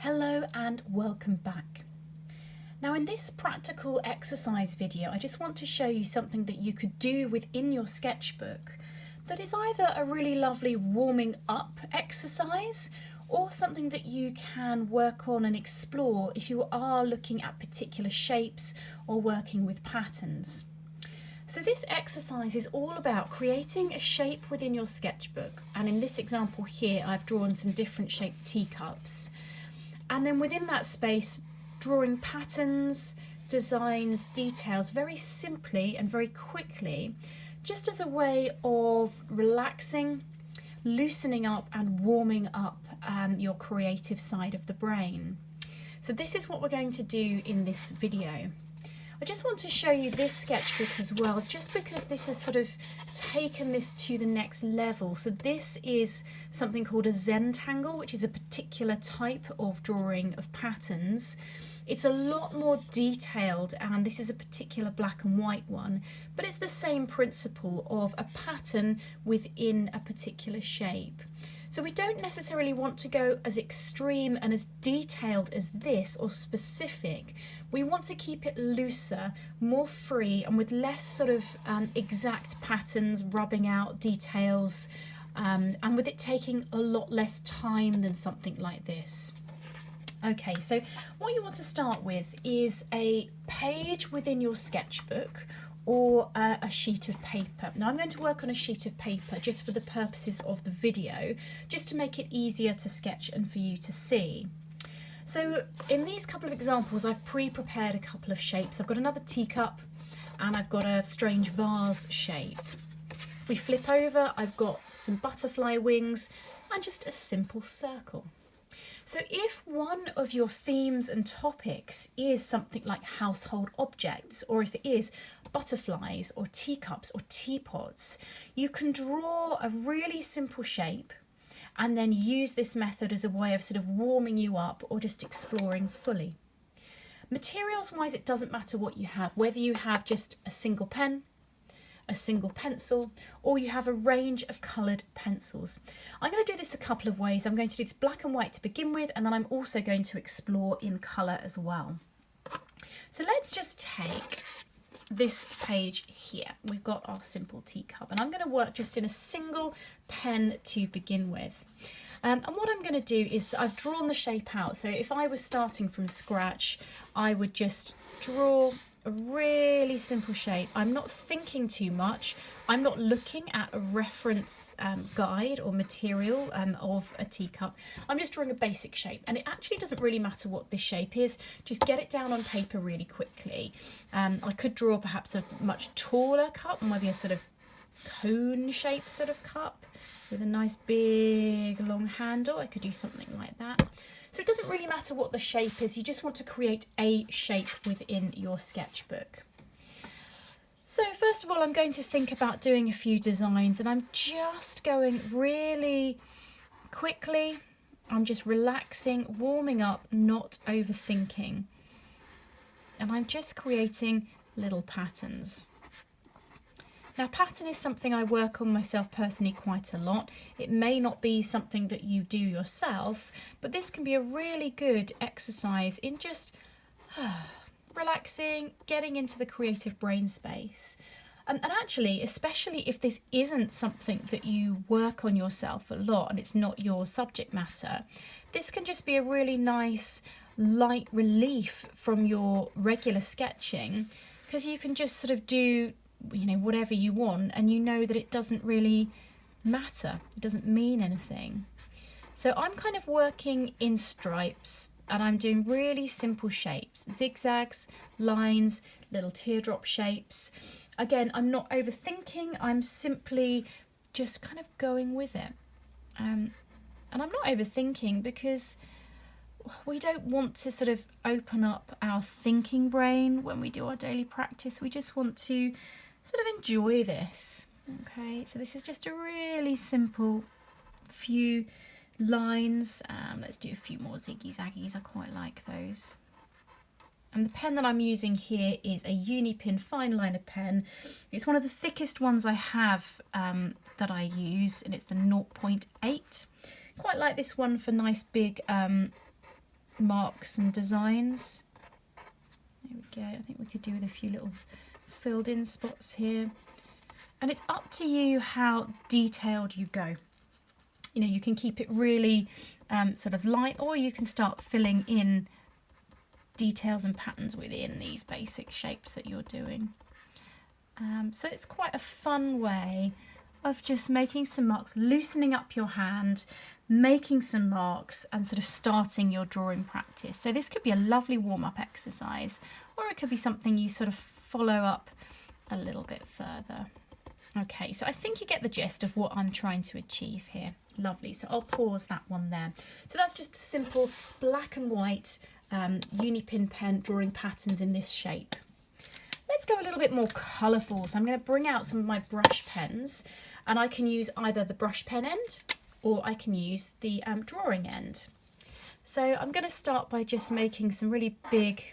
Hello and welcome back. Now in this practical exercise video, I just want to show you something that you could do within your sketchbook that is either a really lovely warming up exercise or something that you can work on and explore if you are looking at particular shapes or working with patterns. So this exercise is all about creating a shape within your sketchbook, and in this example here I've drawn some different shaped teacups. And then within that space, drawing patterns, designs, details very simply and very quickly, just as a way of relaxing, loosening up and warming up your creative side of the brain. So this is what we're going to do in this video. I just want to show you this sketchbook as well, just because this has sort of taken this to the next level. So this is something called a Zentangle, which is a particular type of drawing of patterns. It's a lot more detailed, and this is a particular black and white one, but it's the same principle of a pattern within a particular shape. So we don't necessarily want to go as extreme and as detailed as this or specific. We want to keep it looser, more free, and with less sort of exact patterns, rubbing out details, and with it taking a lot less time than something like this. Okay, so what you want to start with is a page within your sketchbook or a sheet of paper. Now I'm going to work on a sheet of paper just for the purposes of the video, just to make it easier to sketch and for you to see. So in these couple of examples, I've pre-prepared a couple of shapes. I've got another teacup and I've got a strange vase shape. If we flip over, I've got some butterfly wings and just a simple circle. So if one of your themes and topics is something like household objects, or if it is butterflies or teacups or teapots, you can draw a really simple shape and then use this method as a way of sort of warming you up or just exploring fully. Materials wise, it doesn't matter what you have, whether you have just a single pen, a single pencil, or you have a range of coloured pencils. I'm going to do this a couple of ways. I'm going to do this black and white to begin with, and then I'm also going to explore in colour as well. So let's just take this page here. We've got our simple teacup, and I'm going to work just in a single pen to begin with. And what I'm going to do is I've drawn the shape out. So if I was starting from scratch, I would just draw a really simple shape. I'm not thinking too much. I'm not looking at a reference guide or material of a teacup. I'm just drawing a basic shape, and it actually doesn't really matter what this shape is. Just get it down on paper really quickly. I could draw perhaps a much taller cup, maybe a sort of cone shaped sort of cup with a nice big long handle. I could do something like that. So it doesn't really matter what the shape is, you just want to create a shape within your sketchbook. So first of all, I'm going to think about doing a few designs, and I'm just going really quickly. I'm just relaxing, warming up, not overthinking. And I'm just creating little patterns. Now, pattern is something I work on myself personally quite a lot. It may not be something that you do yourself, but this can be a really good exercise in just relaxing, getting into the creative brain space. And actually, especially if this isn't something that you work on yourself a lot and it's not your subject matter, this can just be a really nice light relief from your regular sketching, because you can just sort of do whatever you want, and you know that it doesn't really matter, it doesn't mean anything. So I'm kind of working in stripes, and I'm doing really simple shapes, zigzags, lines, little teardrop shapes. Again, I'm not overthinking, I'm simply just kind of going with it. And I'm not overthinking because we don't want to sort of open up our thinking brain when we do our daily practice. We just want to sort of enjoy this. Okay, so this is just a really simple few lines. Let's do a few more ziggy zaggies, I quite like those. And the pen that I'm using here is a Unipin Fineliner pen. It's one of the thickest ones I have that I use, and it's the 0.8. Quite like this one for nice big marks and designs. There we go. I think we could do with a few little filled in spots here. And it's up to you how detailed you go. You know, you can keep it really sort of light, or you can start filling in details and patterns within these basic shapes that you're doing. So it's quite a fun way of just making some marks, loosening up your hand, making some marks and sort of starting your drawing practice. So this could be a lovely warm-up exercise, or it could be something you sort of follow up a little bit further. Okay, so I think you get the gist of what I'm trying to achieve here. Lovely, so I'll pause that one there. So that's just a simple black and white Unipin pen drawing patterns in this shape. Let's go a little bit more colourful. So I'm going to bring out some of my brush pens, and I can use either the brush pen end or I can use the drawing end. So I'm going to start by just making some really big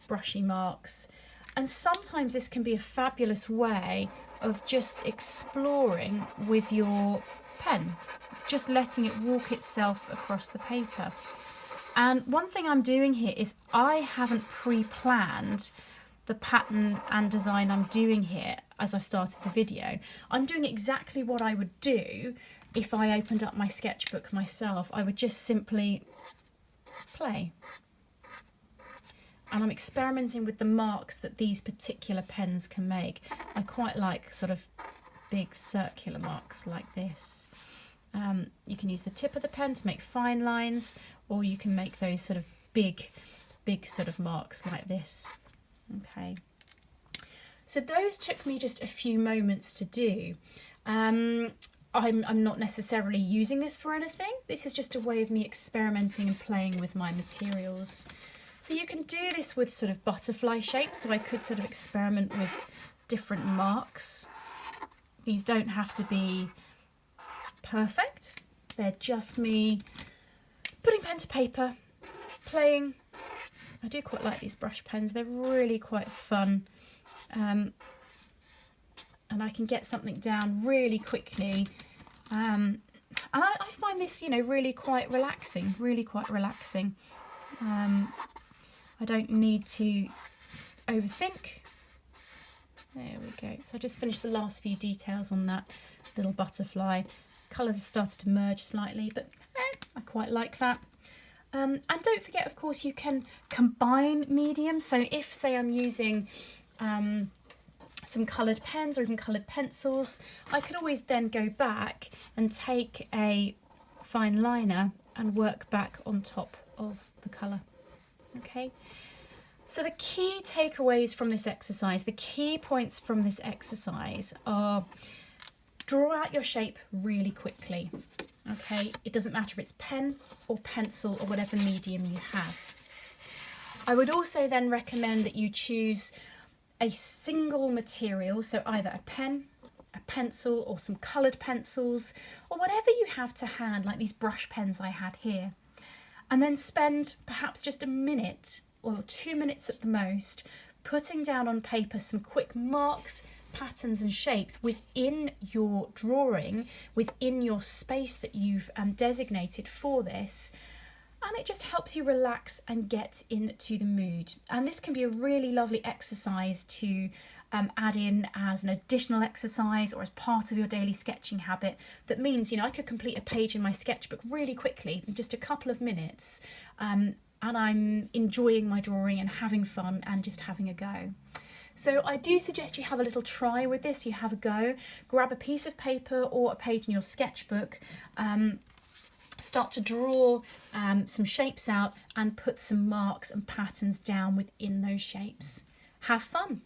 brushy marks, and sometimes this can be a fabulous way of just exploring with your pen, just letting it walk itself across the paper. And one thing I'm doing here is I haven't pre-planned the pattern and design I'm doing here as I've started the video. I'm doing exactly what I would do if I opened up my sketchbook myself. I would just simply play. And I'm experimenting with the marks that these particular pens can make. I quite like sort of big circular marks like this. You can use the tip of the pen to make fine lines, or you can make those sort of big sort of marks like this. Okay, so those took me just a few moments to do. I'm not necessarily using this for anything. This is just a way of me experimenting and playing with my materials. So you can do this with sort of butterfly shapes, so I could sort of experiment with different marks. These don't have to be perfect. They're just me putting pen to paper, playing. I do quite like these brush pens. They're really quite fun. And I can get something down really quickly. And I find this, you know, really quite relaxing, I don't need to overthink. There we go. So I just finished the last few details on that little butterfly. Colours have started to merge slightly, but I quite like that. And don't forget, of course, you can combine mediums. So if, say, I'm using some coloured pens or even coloured pencils, I can always then go back and take a fine liner and work back on top of the colour. Okay, so the key takeaways from this exercise, the key points from this exercise are: draw out your shape really quickly. Okay, it doesn't matter if it's pen or pencil or whatever medium you have. I would also then recommend that you choose a single material, so either a pen, a pencil, or some coloured pencils, or whatever you have to hand, like these brush pens I had here. And then spend perhaps just a minute or 2 minutes at the most putting down on paper some quick marks, patterns and shapes within your drawing, within your space that you've designated for this. And it just helps you relax and get into the mood. And this can be a really lovely exercise to add in as an additional exercise or as part of your daily sketching habit. That means, you know, I could complete a page in my sketchbook really quickly in just a couple of minutes, and I'm enjoying my drawing and having fun and just having a go. So I do suggest you have a little try with this. You have a go, grab a piece of paper or a page in your sketchbook, start to draw some shapes out and put some marks and patterns down within those shapes. Have fun.